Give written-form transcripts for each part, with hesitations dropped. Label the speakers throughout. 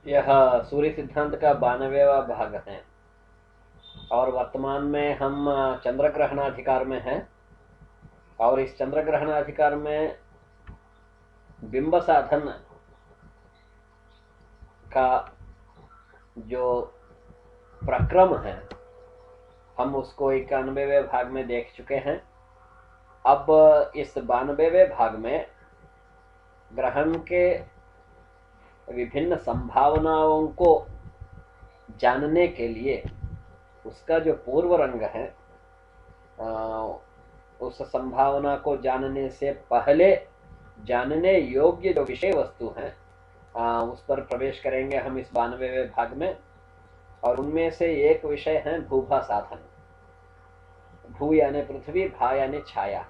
Speaker 1: यह सूर्य सिद्धांत का 92वां भाग है और वर्तमान में हम चंद्र ग्रहणाधिकार में हैं। और इस चंद्र ग्रहणाधिकार में बिंब साधन का जो प्रक्रम है हम उसको 91वें भाग में देख चुके हैं। अब इस 92वें भाग में ग्रहण के विभिन्न संभावनाओं को जानने के लिए उसका जो पूर्व रंग है, उस संभावना को जानने से पहले जानने योग्य जो विषय वस्तु हैं उस पर प्रवेश करेंगे हम इस 92वें भाग में। और उनमें से एक विषय है भूभा साधन। भू यानी पृथ्वी, भा यानी छाया।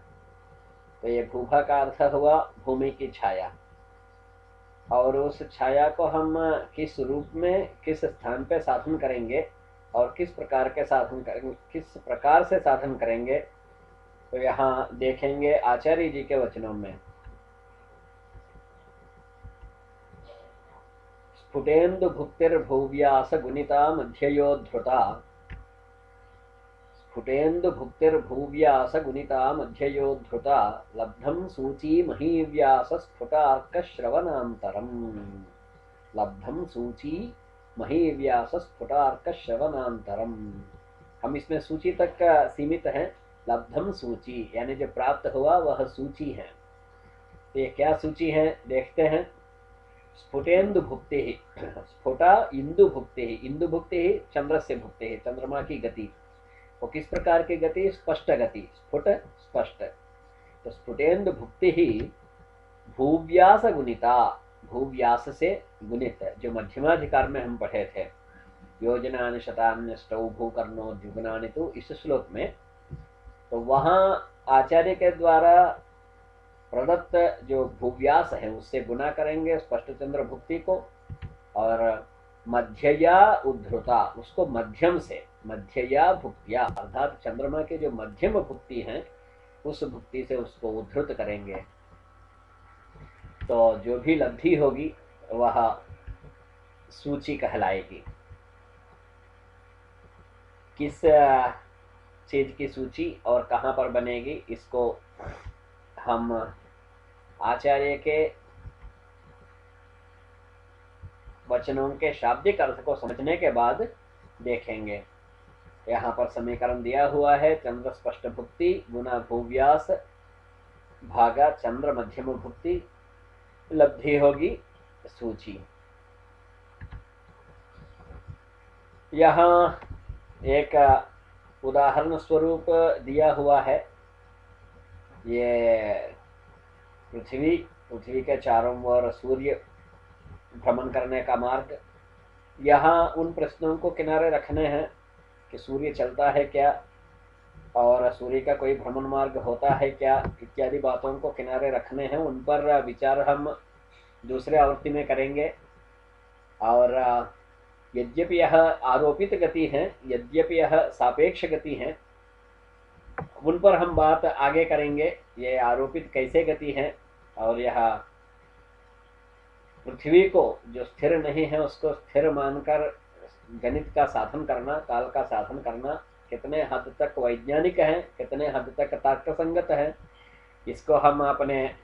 Speaker 1: तो ये भूभा का अर्थ हुआ भूमि की छाया। और उस छाया को हम किस रूप में किस स्थान पे साधन करेंगे और किस प्रकार से साधन करेंगे, तो यहाँ देखेंगे आचार्य जी के वचनों में। स्फुटेन्दु भुक्तिर्भुव्यास गुणिता मध्ययोद्धृता। स्फुटेन्दु भुक्तिर्भुव्यास गुणिता मध्ययोद्धृता। लब्धं सूची महीव्यास स्फुटार्क श्रवणान्तरम्। लब्धं सूची महीव्यास स्फुटार्क श्रवणान्तरम्। हम इसमें सूची तक सीमित हैं। लब्धम सूची यानी जो प्राप्त हुआ वह सूची है। तो ये क्या सूची है देखते हैं। स्फुटेन्दु भुक्ति ही, स्फुटा इंदु भुक्ति ही। इंदु भुक्ति ही चंद्र से भुक्ति ही, चंद्रमा की गति। वो किस प्रकार की गति? स्पष्ट गति, स्फुट स्पष्ट। तो स्फुटेन्दु भुक्ति ही भूव्यास गुणिता, भूव्यास से गुणित, जो मध्यमाधिकार में हम पढ़े थे। योजनानि शतान्यष्टौ भूकर्णो द्विगुणानि तु, इस श्लोक में। तो वहां आचार्य के द्वारा प्रदत्त जो भूव्यास है उससे गुना करेंगे स्पष्ट चंद्र भुक्ति को। और मध्यया उद्धृता, उसको मध्यम से, मध्यया भुक्तिया अर्थात चंद्रमा के जो मध्यम भुक्ति है उस भुक्ति से उसको उद्धृत करेंगे। तो जो भी लब्धि होगी वह सूची कहलाएगी। किस चीज की सूची और कहाँ पर बनेगी, इसको हम आचार्य के वचनों के शाब्दिक अर्थ को समझने के बाद देखेंगे। यहाँ पर समीकरण दिया हुआ है। चंद्र स्पष्ट भुक्ति गुना भूव्यास भागा चंद्र मध्यम भुक्ति, लब्धि होगी सूची। यहाँ एक उदाहरण स्वरूप दिया हुआ है। ये पृथ्वी के चारों ओर सूर्य भ्रमण करने का मार्ग। यहाँ उन प्रश्नों को किनारे रखने हैं कि सूर्य चलता है क्या और सूर्य का कोई भ्रमण मार्ग होता है क्या, इत्यादि बातों को किनारे रखने हैं। उन पर विचार हम दूसरे आवृत्ति में करेंगे। और यद्यपि यह आरोपित गति है, यद्यपि यह सापेक्ष गति है, उन पर हम बात आगे करेंगे। ये आरोपित कैसे गति है और यह पृथ्वी को जो स्थिर नहीं है उसको स्थिर मानकर गणित का साधन करना, काल का साधन करना कितने हद तक वैज्ञानिक है, कितने हद तक तर्कसंगत है, इसको हम अपने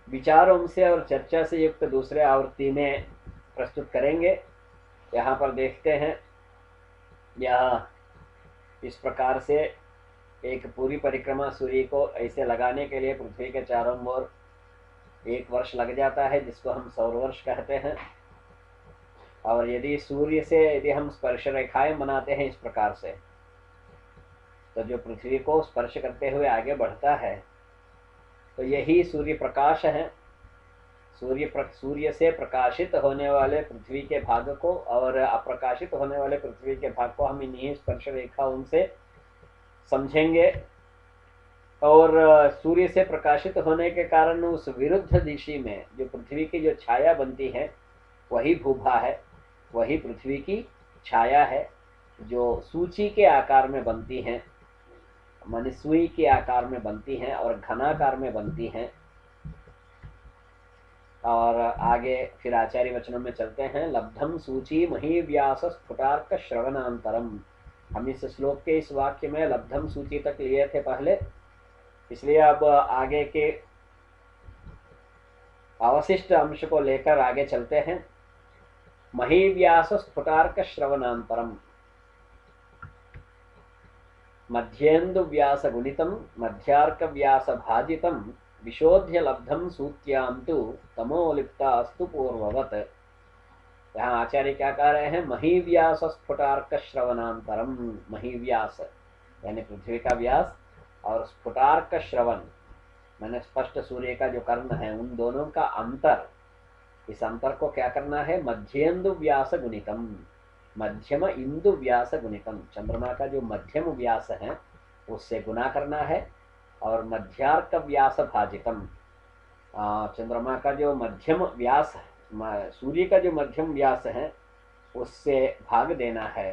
Speaker 1: विचारों से और चर्चा से युक्त दूसरे आवृत्ति में प्रस्तुत करेंगे। यहाँ पर देखते हैं, यह इस प्रकार से एक पूरी परिक्रमा सूर्य को ऐसे लगाने के लिए पृथ्वी के चारों ओर 1 वर्ष लग जाता है, जिसको हम सौर वर्ष कहते हैं। और यदि सूर्य से यदि हम स्पर्श रेखाएं बनाते हैं इस प्रकार से, तो जो पृथ्वी को स्पर्श करते हुए आगे बढ़ता है, तो यही सूर्य प्रकाश है। सूर्य से प्रकाशित होने वाले पृथ्वी के भाग को और अप्रकाशित होने वाले पृथ्वी के भाग को हम इन्हीं स्पर्श रेखाओं से समझेंगे। और सूर्य से प्रकाशित होने के कारण उस विरुद्ध दिशा में जो पृथ्वी की जो छाया बनती है वही भूभा है, वही पृथ्वी की छाया है, जो सूची के आकार में बनती हैं, माने सुई के आकार में बनती हैं और घनाकार में बनती हैं। और आगे फिर आचार्य वचनों में चलते हैं। लब्धम सूची मही व्यास स्फुटार्क श्रवणांतरम। हम इस श्लोक के इस वाक्य में लब्धम सूची तक लिए थे पहले, इसलिए अब आगे के अवशिष्ट अंश को लेकर आगे चलते हैं। मही व्यास स्फुटार्क श्रवणांतरम मध्येन्दु व्यास गुणितम मध्यार्क व्यास भाजितम विशोध्य लब्धम सूत्याम तु तमोलिप्तास्तु पूर्ववत। यहाँ आचार्य क्या कह रहे हैं? महीव्यास स्फुटार्क श्रवणांतरम। महीव्यास यानी पृथ्वी का व्यास और स्फुटार्क श्रवण मैंने स्पष्ट सूर्य का जो कर्ण है, उन दोनों का अंतर, इस अंतर को क्या करना है? मध्येन्दु व्यास गुणितम, मध्यम इंदु व्यास गुणितम। चंद्रमा का जो मध्यम व्यास है उससे गुना करना है, और मध्यार्क व्यास भाजितम, चंद्रमा का जो मध्यम व्यास है, सूर्य का जो मध्यम व्यास है उससे भाग देना है।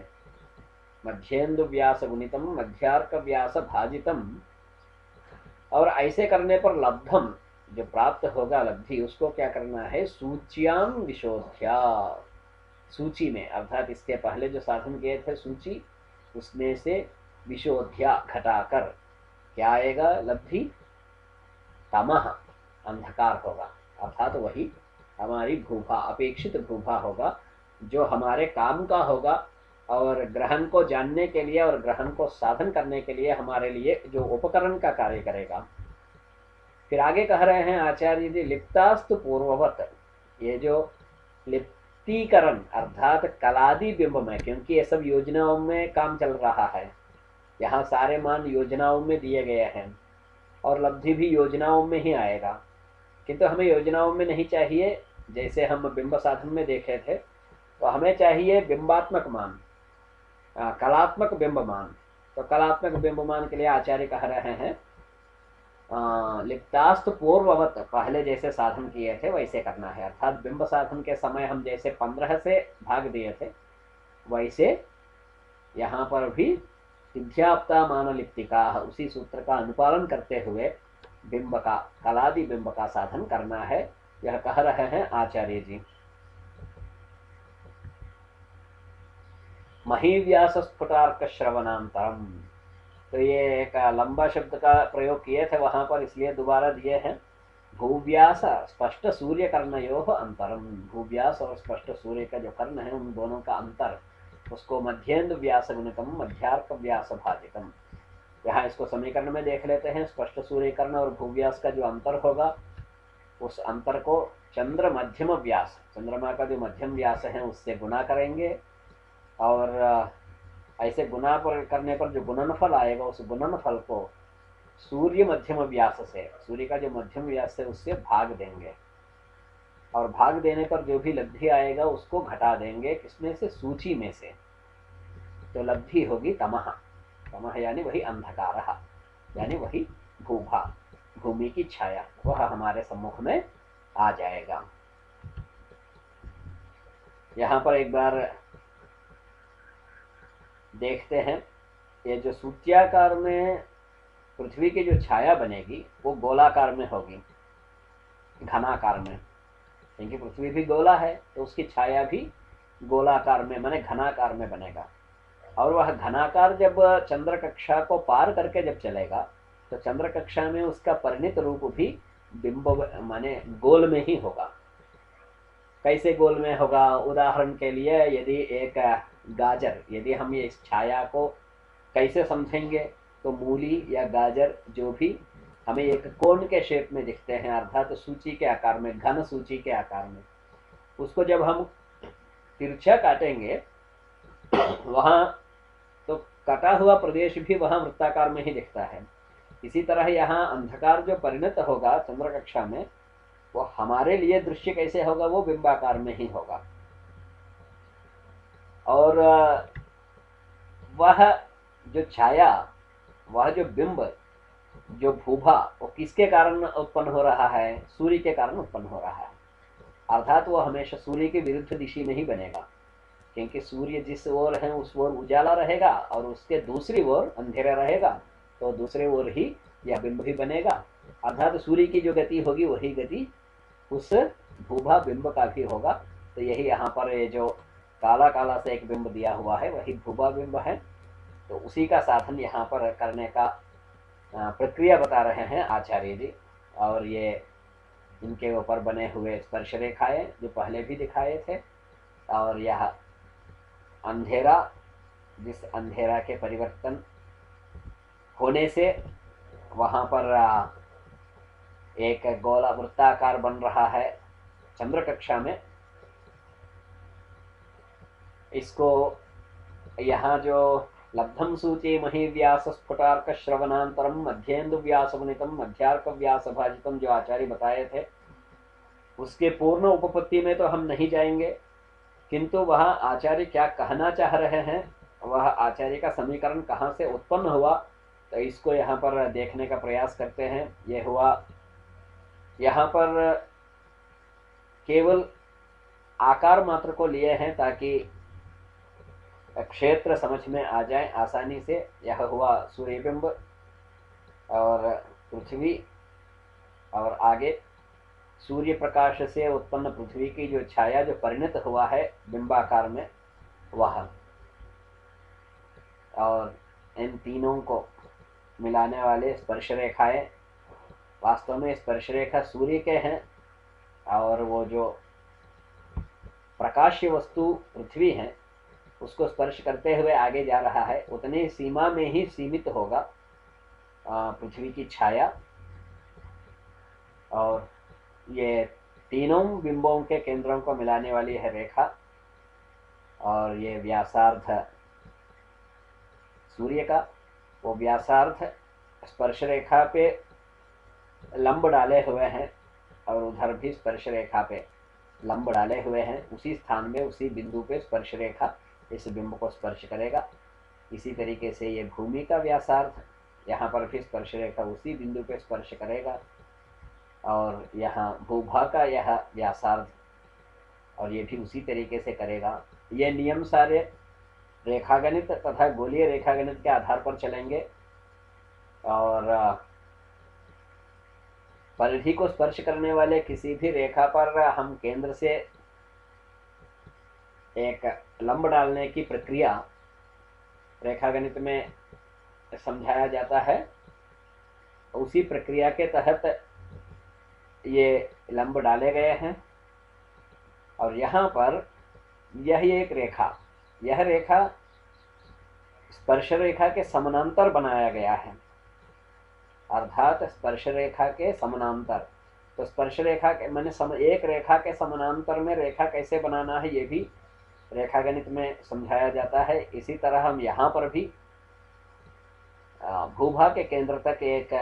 Speaker 1: मध्येन्दु व्यास गुणितम मध्यार्क व्यास भाजितम। और ऐसे करने पर लब्धम, जो प्राप्त होगा लब्धि, उसको क्या करना है? सूच्याम विशोध्या, सूची में, अर्थात इसके पहले जो साधन किए थे सूची, उसमें से विशोध्या घटाकर क्या आएगा? लब्धि तमह, अंधकार होगा, अर्थात वही हमारी भूभा, अपेक्षित भूभा होगा, जो हमारे काम का होगा और ग्रहण को जानने के लिए और ग्रहण को साधन करने के लिए हमारे लिए जो उपकरण का कार्य करेगा। फिर आगे कह रहे हैं आचार्य जी, लिप्तास्तु पूर्ववत। ये जो लिप्तीकरण अर्थात कलादि बिंब में, क्योंकि ये सब योजनाओं में काम चल रहा है, यहाँ सारे मान योजनाओं में दिए गए हैं और लब्धि भी योजनाओं में ही आएगा, किंतु हमें योजनाओं में नहीं चाहिए। जैसे हम बिंब साधन में देखे थे, तो हमें चाहिए बिंबात्मक मान, कलात्मक बिंब मान। तो कलात्मक बिंब मान के लिए आचार्य कह रहे हैं लिप्तास्त पूर्ववत, पहले जैसे साधन किए थे वैसे करना है। अर्थात बिंब साधन के समय हम जैसे 15 से भाग दिए थे, वैसे यहाँ पर भी सिद्ध्याप्ता मान लिप्तिका, उसी सूत्र का अनुपालन करते हुए बिंब का, कलादि बिंब का साधन करना है, यह कह रहे हैं आचार्य जी। महीव्यास स्फुटार्क श्रवणांतरम, तो ये एक लंबा शब्द का प्रयोग किए थे वहां पर, इसलिए दोबारा दिए हैं। भूव्यास स्पष्ट सूर्य कर्णयोः अंतरम, भूव्यास और स्पष्ट सूर्य का जो कर्ण है उन दोनों का अंतर, उसको मध्येन्दु व्यास गुणितम मध्यार्क व्यास भाजितम। यहाँ इसको समीकरण में देख लेते हैं। स्पष्ट सूर्य कर्ण और भूव्यास का जो अंतर होगा, उस अंतर को चंद्र मध्यम व्यास, चंद्रमा का जो मध्यम व्यास है उससे गुना करेंगे, और ऐसे गुना पर करने पर जो गुणनफल आएगा, उस गुणनफल को सूर्य मध्यम व्यास से, सूर्य का जो मध्यम व्यास है उससे भाग देंगे, और भाग देने पर जो भी लब्धि आएगा उसको घटा देंगे, किसमें से? सूची में से। तो लब्धि होगी तमह, तमह यानी वही अंधकार, यानी वही भूभा, भूमि की छाया, वह हमारे सम्मुख में आ जाएगा। यहाँ पर एक बार देखते हैं, ये जो सूत्याकार में पृथ्वी की जो छाया बनेगी वो गोलाकार में होगी, घनाकार में, क्योंकि पृथ्वी भी गोला है तो उसकी छाया भी गोलाकार में माने घनाकार में बनेगा। और वह घनाकार जब चंद्र कक्षा को पार करके जब चलेगा, तो चंद्र कक्षा में उसका परिणित रूप भी बिंब माने गोल में ही होगा। कैसे गोल में होगा? उदाहरण के लिए यदि एक गाजर, यदि हम ये इस छाया को कैसे समझेंगे, तो मूली या गाजर जो भी हमें एक कोन के शेप में दिखते हैं, अर्थात सूची के आकार में, घन सूची के आकार में, उसको जब हम तिरछा काटेंगे वहाँ तो कटा हुआ प्रदेश भी वहाँ वृत्ताकार में ही दिखता है। इसी तरह यहाँ अंधकार जो परिणत होगा चंद्र कक्षा में, वो हमारे लिए दृश्य कैसे होगा? वो बिंबाकार में ही होगा। और वह जो छाया, वह जो बिंब, जो भूभा, वो किसके कारण उत्पन्न हो रहा है? सूर्य के कारण उत्पन्न हो रहा है। अर्थात वो हमेशा सूर्य के विरुद्ध दिशा में ही बनेगा, क्योंकि सूर्य जिस ओर है उस ओर उजाला रहेगा और उसके दूसरी ओर अंधेरा रहेगा, तो दूसरे ओर ही यह बिंब ही बनेगा। अर्थात सूर्य की जो गति होगी वही गति उस भूभा बिंब का भी होगा। तो यही यहाँ पर ये जो काला काला से एक बिंब दिया हुआ है वही भूभा बिंब है। तो उसी का साधन यहाँ पर करने का प्रक्रिया बता रहे हैं आचार्य जी। और ये इनके ऊपर बने हुए स्पर्श रेखाएं जो पहले भी दिखाए थे। और यह अंधेरा, जिस अंधेरा के परिवर्तन होने से वहाँ पर एक गोला वृत्ताकार बन रहा है चंद्र कक्षा में, इसको यहाँ जो लब्धम सूची महिव्यास स्फुटार्क श्रवणांतरम मध्येन्दु व्यास गुणितम मध्यार्क व्यास भाजितम जो आचार्य बताए थे, उसके पूर्ण उपपत्ति में तो हम नहीं जाएंगे, किंतु वह आचार्य क्या कहना चाह रहे हैं, वह आचार्य का समीकरण कहाँ से उत्पन्न हुआ, तो इसको यहाँ पर देखने का प्रयास करते हैं। ये हुआ यहाँ पर केवल आकार मात्र को लिए हैं ताकि क्षेत्र समझ में आ जाए आसानी से। यह हुआ सूर्यबिंब और पृथ्वी, और आगे सूर्य प्रकाश से उत्पन्न पृथ्वी की जो छाया जो परिणत हुआ है बिंबाकार में वह, और इन तीनों को मिलाने वाले स्पर्श रेखाएं, वास्तव में स्पर्श रेखा सूर्य के हैं और वो जो प्रकाश्य वस्तु पृथ्वी है उसको स्पर्श करते हुए आगे जा रहा है, उतनी सीमा में ही सीमित होगा पृथ्वी की छाया। और ये तीनों बिंबों के केंद्रों को मिलाने वाली है रेखा, और ये व्यासार्ध सूर्य का, वो व्यासार्ध स्पर्श रेखा पे लंब डाले हुए हैं और उधर भी स्पर्श रेखा पे लंब डाले हुए हैं। उसी स्थान में उसी बिंदु पे स्पर्श रेखा इस बिंब को स्पर्श करेगा। इसी तरीके से ये भूमि का व्यासार्ध, यहाँ पर भी स्पर्श रेखा उसी बिंदु पे स्पर्श करेगा, और यहाँ भूभा का यह व्यासार्ध और ये भी उसी तरीके से करेगा। ये नियम सारे रेखागणित तथा गोलीय रेखागणित के आधार पर चलेंगे, और परिधि को स्पर्श करने वाले किसी भी रेखा पर हम केंद्र से एक लंब डालने की प्रक्रिया रेखागणित में समझाया जाता है। उसी प्रक्रिया के तहत ये लंब डाले गए हैं, और यहाँ पर यह एक रेखा, यह रेखा स्पर्श रेखा के समानांतर बनाया गया है, अर्थात स्पर्श रेखा के समानांतर। तो स्पर्श रेखा के मैंने एक रेखा के समानांतर में रेखा कैसे बनाना है ये भी रेखागणित में समझाया जाता है। इसी तरह हम यहाँ पर भी भूभा के केंद्र तक एक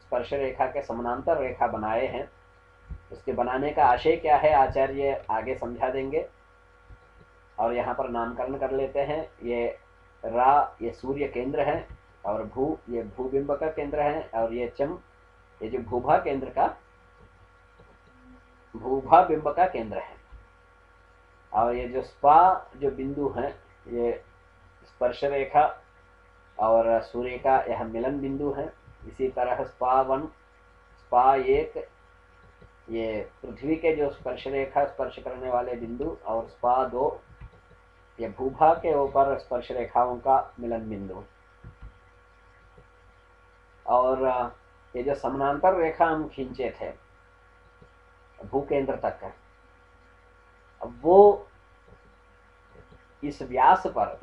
Speaker 1: स्पर्श रेखा के समानांतर रेखा बनाए हैं। उसके बनाने का आशय क्या है आचार्य आगे समझा देंगे। और यहाँ पर नामकरण कर लेते हैं। ये रा ये सूर्य केंद्र है, और भू ये भूबिंब का केंद्र है, और ये चम ये जो भूभा केंद्र का भूभा बिंब का केंद्र है। और ये जो स्पा जो बिंदु है ये स्पर्श रेखा और सूर्य का यह मिलन बिंदु है। इसी तरह स्पा 1 स्पा 1 ये पृथ्वी के जो स्पर्श रेखा स्पर्श करने वाले बिंदु, और स्पा 2 ये भूभा के ऊपर स्पर्श रेखाओं का मिलन बिंदु। और ये जो समानांतर रेखा हम खींचे थे भूकेंद्र तक है, अब वो इस व्यास पर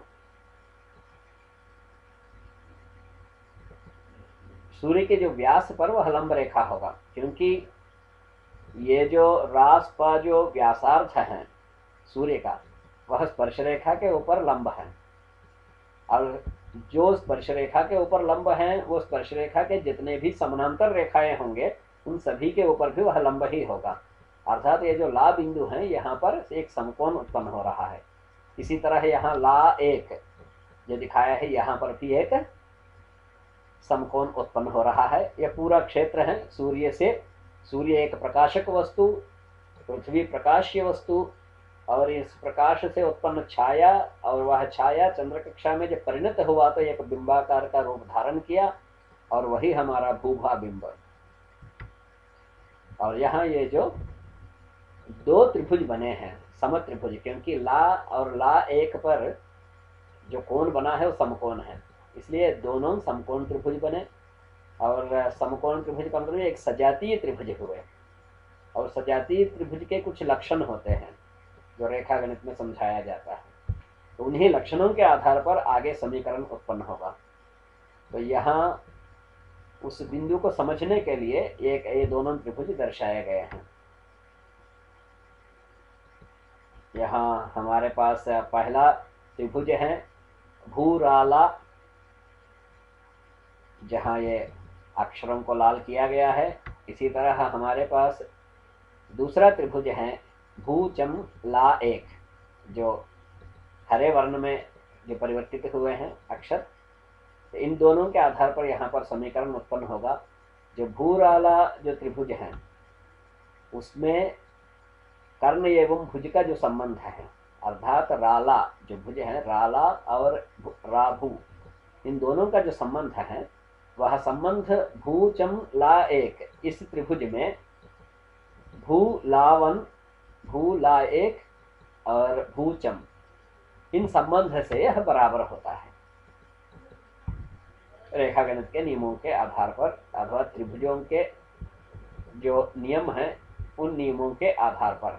Speaker 1: सूर्य के जो व्यास पर वह लंब रेखा होगा, क्योंकि ये जो रास का जो व्यासार्थ है सूर्य का वह स्पर्श रेखा के ऊपर लंब है, और जो स्पर्श रेखा के ऊपर लंब है वो स्पर्श रेखा के जितने भी समानांतर रेखाएं होंगे उन सभी के ऊपर भी वह लंब ही होगा। अर्थात ये जो ला बिंदु है यहाँ पर एक समकोण उत्पन्न हो रहा है। इसी तरह यहाँ ला 1 जो दिखाया है यहाँ पर भी एक समकोण उत्पन्न हो रहा है। यह पूरा क्षेत्र है सूर्य से, सूर्य एक प्रकाशक वस्तु, पृथ्वी प्रकाश्य वस्तु, और इस प्रकाश से उत्पन्न छाया, और वह छाया चंद्र कक्षा में जब परिणत हुआ तो एक बिंबाकार का रूप धारण किया, और वही हमारा भूभा बिंब। और यहाँ ये जो दो त्रिभुज बने हैं, समत्रिभुज, क्योंकि ला और ला एक पर जो कोण बना है वो समकोण है, इसलिए दोनों समकोण त्रिभुज बने। और समकोण त्रिभुज का मतलब एक सजातीय त्रिभुज हुए। और सजातीय त्रिभुज के कुछ लक्षण होते हैं जो रेखा गणित में समझाया जाता है, तो उन्हीं लक्षणों के आधार पर आगे समीकरण उत्पन्न होगा। तो यहाँ उस बिंदु को समझने के लिए एक ये दोनों त्रिभुज दर्शाए गए हैं। यहाँ हमारे पास पहला त्रिभुज है भूराला, जहाँ ये अक्षरों को लाल किया गया है। इसी तरह हमारे पास दूसरा त्रिभुज है भूचम ला एक, जो हरे वर्ण में जो परिवर्तित हुए हैं अक्षर। तो इन दोनों के आधार पर यहाँ पर समीकरण उत्पन्न होगा। जो भूराला जो त्रिभुज है उसमें कर्ण एवं भुज का जो संबंध है, अर्थात राला जो भुज है, राला और राभू, इन दोनों का जो संबंध है वह संबंध भूचम ला एक, इस त्रिभुज में भूलावन, भूला एक और भूचम, इन संबंध से यह बराबर होता है रेखा गणित के नियमों के आधार पर, अथवा त्रिभुजों के जो नियम हैं उन नियमों के आधार पर।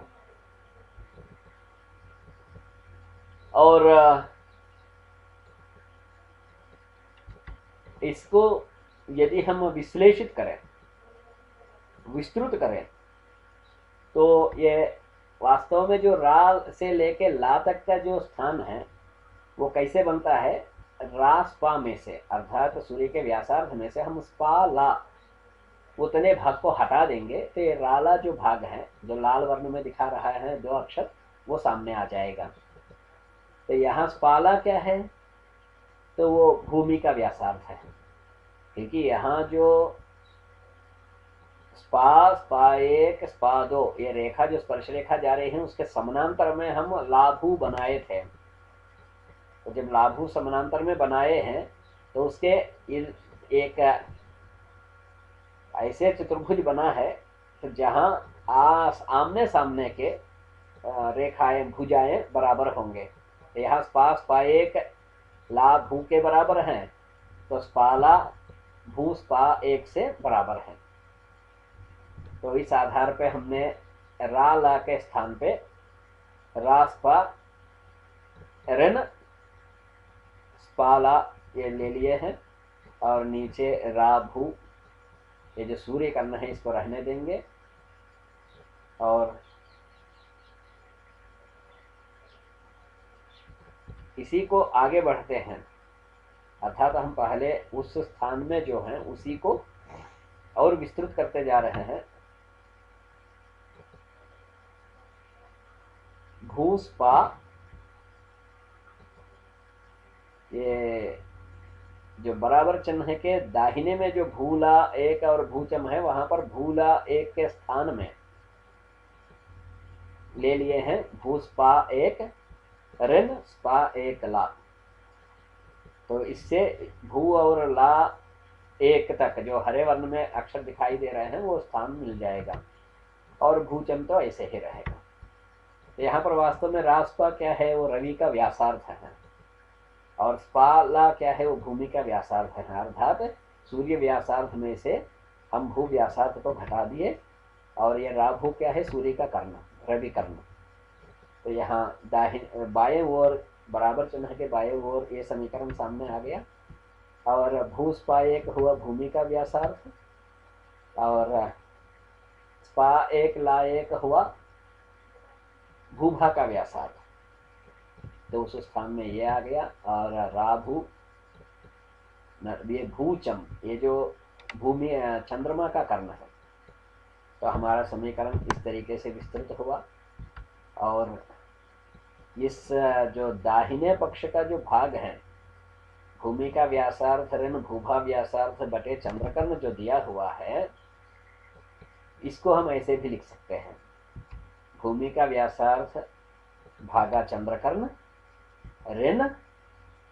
Speaker 1: और इसको यदि हम विश्लेषित करें, विस्तृत करें, तो ये वास्तव में जो रा से लेके ला तक का जो स्थान है वो कैसे बनता है, रा स्पा में से, अर्थात सूर्य के व्यासार्ध में से हम स्पा ला उतने भाग को हटा देंगे तो ये राला जो भाग है जो लाल वर्ण में दिखा रहा है दो अक्षर, वो सामने आ जाएगा। तो यहाँ स्पाला क्या है, तो वो भूमि का व्यासार्ध है, क्योंकि यहाँ जो स्पा, स्पा एक, स्पा दो, ये रेखा जो स्पर्श रेखा जा रही है उसके समानांतर में हम लाभू बनाए थे। तो जब लाभू समानांतर में बनाए हैं तो उसके एक ऐसे चतुर्भुज बना है तो जहाँ आमने सामने के रेखाएं भुजाएं बराबर होंगे। तो यहाँ स्पा, स्पा एक ला भू के बराबर हैं, तो स्पाला भू स्पा एक से बराबर है। तो इस आधार पे हमने रा ला के स्थान पे रा स्पा ऋण स्पाला ये ले लिए हैं, और नीचे रा भू, ये जो सूर्य कर्ण है इसको रहने देंगे। और इसी को आगे बढ़ते हैं, अर्थात हम पहले उस स्थान में जो है उसी को और विस्तृत करते जा रहे हैं। भूस्पा, ये जो बराबर चिन्ह के दाहिने में जो भूला एक और भूचम है, वहां पर भूला एक के स्थान में ले लिए हैं भूस्पा एक ऋण स्पा एक ला। तो इससे भू और ला एक तक जो हरे वर्ण में अक्षर दिखाई दे रहे हैं वो स्थान मिल जाएगा, और भूचम तो ऐसे ही रहेगा। तो यहाँ पर वास्तव में रास्पा क्या है, वो रवि का व्यासार्ध है, और स्पाला क्या है, वो भूमि का व्यासार्ध है। अर्थात सूर्य व्यासार्ध में से हम भू व्यासार्ध को घटा दिए, और ये राभू क्या है, सूर्य का कर्ण, रवि कर्ण। तो यहाँ बाएं ओर बराबर चिन्ह के बाएं ओर ये समीकरण सामने आ गया, और भू स्पा एक हुआ भूमि का व्यासार्ध, और स्पा एक ला एक हुआ भूभा का व्यासार्ध। तो उस स्थान में ये आ गया। और राभू, ये भूचम, ये जो भूमि चंद्रमा का कर्ण है। तो हमारा समीकरण इस तरीके से विस्तृत हुआ। और इस जो दाहिने पक्ष का जो भाग है, भूमि का व्यासार्ध ऋण भूभा व्यासार्ध बटे चंद्रकर्ण जो दिया हुआ है, इसको हम ऐसे भी लिख सकते हैं, भूमि का व्यासार्ध भागा चंद्रकर्ण ऋण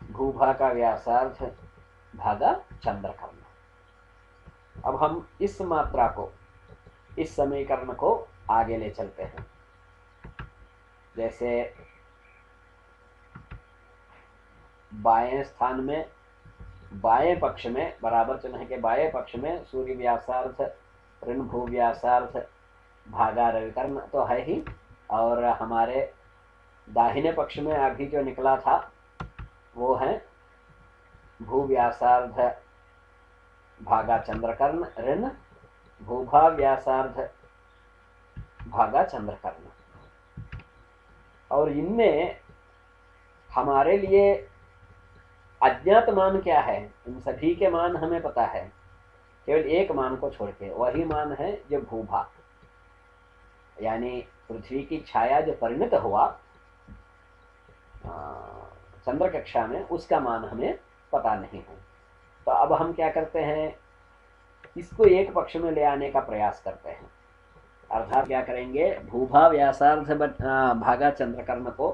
Speaker 1: भूभा का व्यासार्ध भागा चंद्रकर्ण। अब हम इस मात्रा को, इस समीकरण को आगे ले चलते हैं। जैसे बाएं स्थान में, बाएं पक्ष में, बराबर चिन्ह के बाएं पक्ष में सूर्य व्यासार्ध ऋण भू व्यासार्ध भागा रविकर्ण तो है ही, और हमारे दाहिने पक्ष में अभी जो निकला था वो है भू व्यासार्ध भागा चंद्रकर्ण ऋण भूभा व्यासार्ध भागा चंद्रकर्ण। और इनमें हमारे लिए अज्ञात मान क्या है? इन सभी के मान हमें पता है, केवल एक मान को छोड़ के, वही मान है जो भूभा, यानी पृथ्वी की छाया जो परिणत हुआ चंद्र कक्षा में, उसका मान हमें पता नहीं है। तो अब हम क्या करते हैं, इसको एक पक्ष में ले आने का प्रयास करते हैं। अर्थात क्या करेंगे, भूभा व्यासार्ध भागा चंद्रकर्ण को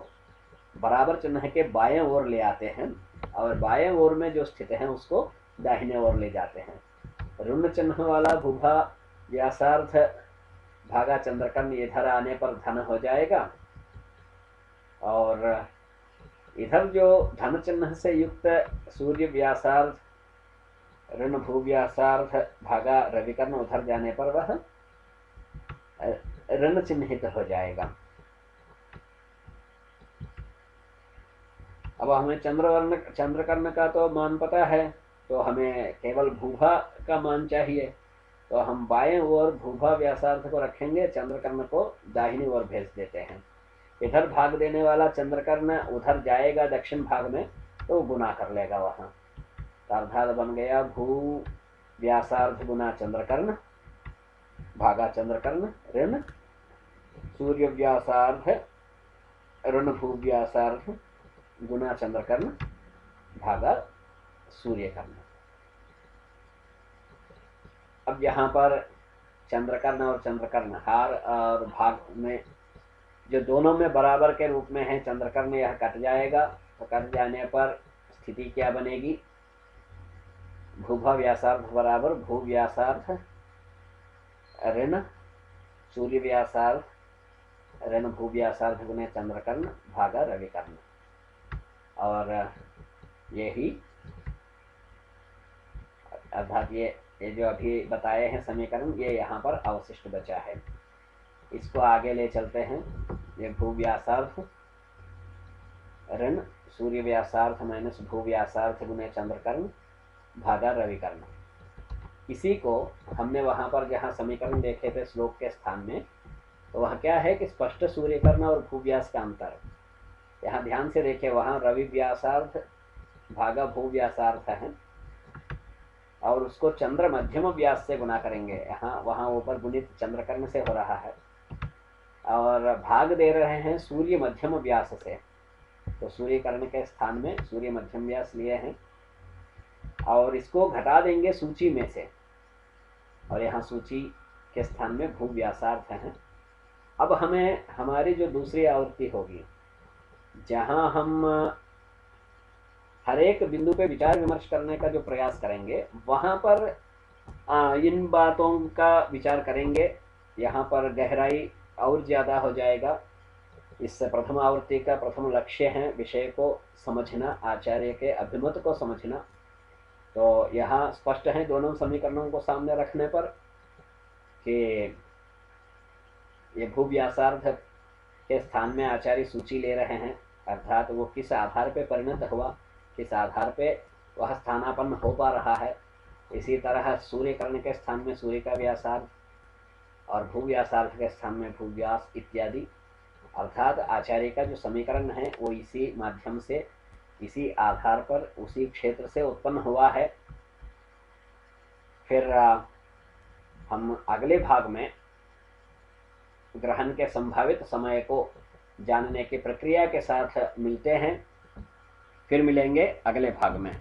Speaker 1: बराबर चिन्ह के बाएं ओर ले आते हैं, और बाएं ओर में जो स्थित है उसको दाहिने ओर ले जाते हैं। ऋण चिन्ह वाला भूभा व्यासार्ध भागा चंद्रकर्ण इधर आने पर धन हो जाएगा, और इधर जो धन चिन्ह से युक्त सूर्य व्यासार्ध ऋण भू व्यासार्ध भागा रविकर्ण उधर जाने पर वह ऋण चिन्हित हो जाएगा। अब हमें चंद्रकर्ण का तो मान पता है, तो हमें केवल भूभा का मान चाहिए, तो हम बाएं ओर भूभा व्यासार्ध को रखेंगे, चंद्रकर्ण को दाहिनी ओर भेज देते हैं। इधर भाग देने वाला चंद्रकर्ण उधर जाएगा दक्षिण भाग में, तो गुना कर लेगा वहां। अर्थात बन गया भू व्यासार्ध गुना चंद्रकर्ण भागा चंद्रकर्ण ऋण सूर्य व्यासार्ध ऋण भू व्यासार्ध गुना चंद्रकर्ण भागा सूर्यकर्ण। अब यहाँ पर चंद्रकर्ण और चंद्रकर्ण हार और भाग में जो दोनों में बराबर के रूप में है चंद्रकर्ण, यह कट जाएगा। तो कट जाने पर स्थिति क्या बनेगी, भूभा व्यासार्ध बराबर भू व्यासार्ध ऋण सूर्य व्यासार्ध ऋण भू व्यासार्ध गुने चंद्रकर्ण भागा रविकर्ण। और यही अर्थात ये जो अभी बताए हैं समीकरण, ये यहाँ पर अवशिष्ट बचा है। इसको आगे ले चलते हैं। ये भू व्यासार्ध ऋण सूर्य व्यासार्ध माइनस भू व्यासार्ध गुने चंद्रकर्ण भागा रविकर्ण। इसी को हमने वहां पर जहाँ समीकरण देखे थे श्लोक के स्थान में, तो वह क्या है कि स्पष्ट सूर्यकर्ण और भूव्यास का अंतर। यहाँ ध्यान से देखे, वहां रवि व्यासार्ध भागा भू व्यासार्ध है, और उसको चंद्र मध्यम व्यास से गुना करेंगे। यहाँ वहां ऊपर गुणित चंद्रकर्ण से हो रहा है, और भाग दे रहे हैं सूर्य मध्यम व्यास से, तो सूर्यकर्ण के स्थान में सूर्य मध्यम व्यास लिए हैं, और इसको घटा देंगे सूची में से, और यहाँ सूची के स्थान में भू व्यासार्थ है। अब हमें हमारी जो दूसरी आवृत्ति होगी, जहाँ हम हर एक बिंदु पे विचार विमर्श करने का जो प्रयास करेंगे, वहाँ पर इन बातों का विचार करेंगे। यहाँ पर गहराई और ज़्यादा हो जाएगा। इस प्रथम आवृत्ति का प्रथम लक्ष्य है विषय को समझना, आचार्य के अभिमत को समझना। तो यहाँ स्पष्ट है दोनों समीकरणों को सामने रखने पर कि ये भू व्यासार्ध के स्थान में आचार्य सूची ले रहे हैं, अर्थात वो किस आधार पे परिणत हुआ, किस आधार पे वह स्थानापन्न हो पा रहा है। इसी तरह सूर्यकर्ण के स्थान में सूर्य का व्यासार्ध और भू व्यासार्ध के स्थान में भू व्यास इत्यादि, अर्थात आचार्य का जो समीकरण है वो इसी माध्यम से, इसी आधार पर, उसी क्षेत्र से उत्पन्न हुआ है। फिर हम अगले भाग में ग्रहण के संभावित समय को जानने की प्रक्रिया के साथ मिलते हैं। फिर मिलेंगे अगले भाग में।